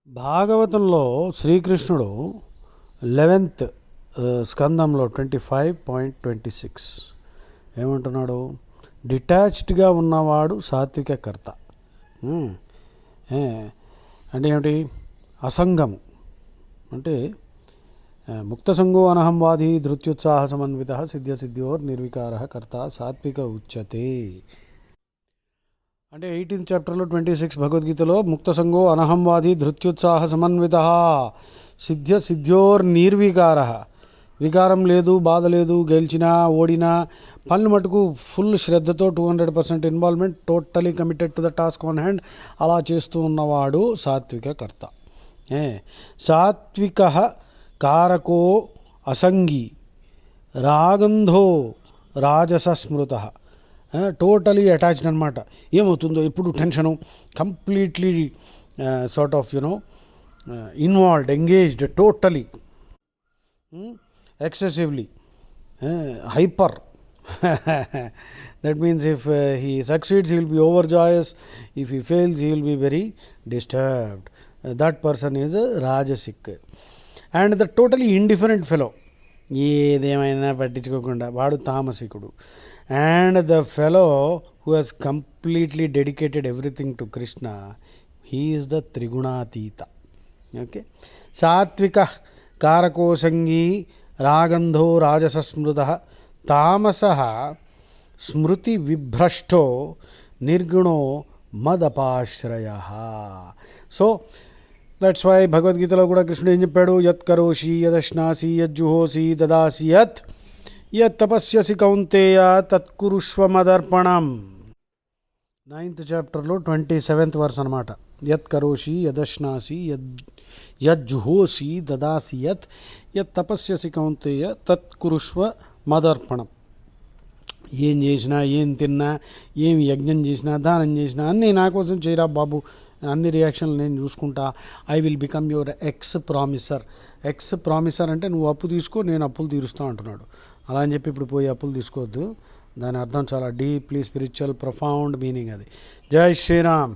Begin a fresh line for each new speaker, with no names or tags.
భాగవతంలో శ్రీకృష్ణుడు 11th స్కందంలో 25.26 ఏమంటున్నాడు? డిటాచ్డ్గా ఉన్నవాడు సాత్విక కర్త. అంటే ఏమిటి? అసంగము అంటే ముక్తసంగో అనహంవాది ధృత్యుత్సాహ సమన్విత సిద్ధ్యోర్ నిర్వికార కర్త సాత్విక ఉచ్యతే. అంటే 18th చాప్టర్లో 26 భగవద్గీతలో ముక్తసంగో అనహంవాది ధృత్యుత్సాహ సమన్విత సిద్ధ్యోర్ నిర్వికార, వికారం లేదు, బాధ లేదు, గెలిచినా ఓడినా పనులు మటుకు ఫుల్ శ్రద్ధతో 200% involvement, totally committed to the task on hand, అలా చేస్తూ ఉన్నవాడు సాత్విక కర్త. సాత్విక కారకో అసంగి రాగంధో రాజస స్మృత, టోటలీ అటాచ్డ్ అనమాట. ఏమవుతుందో ఎప్పుడు tension, completely sort of involved, engaged, totally excessively hyper. That means if he succeeds, he will be overjoyous. If he fails, he will be very disturbed. That person is a rajasic. And the totally indifferent fellow, ఏదేమైనా పట్టించుకోకుండా వాడు తామసికుడు. And the fellow who has completely dedicated everything to Krishna, he is the Trigunaatita. Okay. Satvika karakosangi రాగంధో రాజసస్మృత Tamasa Smriti విభ్రష్టో నిర్గుణో మదపాశ్రయ. So that's why భగవద్గీతలో కూడా కృష్ణుడు ఏం చెప్పాడు? యత్ karoshi యదశ్నాసి యజ్జుహోసి దదాసి యత్ తపస్యసి కౌంతేయ తత్కురుష్వ మదర్పణం. 9th చాప్టర్లో 27th వర్స్ అనమాట. యత్ కరోషి యదశ్నాసి యజ్జుహోసి దదాసి యత్ తపస్యసి కౌంతేయ తత్కురుష్వ మదర్పణం. ఏం చేసినా, ఏం తిన్నా, ఏం యజ్ఞం చేసినా, దానం చేసినా అన్నీ నా కోసం చేయరా బాబు, అన్ని రియాక్షన్లు నేను చూసుకుంటా. I will become your ex promissory. X promissory అంటే నువ్వు అప్పు తీసుకో, నేను అప్పులు తీరుస్తా అంటున్నాడు. అలా అని చెప్పి ఇప్పుడు పోయి అప్పులు తీసుకోవద్దు. దాని అర్థం చాలా డీప్లీ స్పిరిచువల్ ప్రొఫౌండ్ మీనింగ్ అది. జై శ్రీరామ్.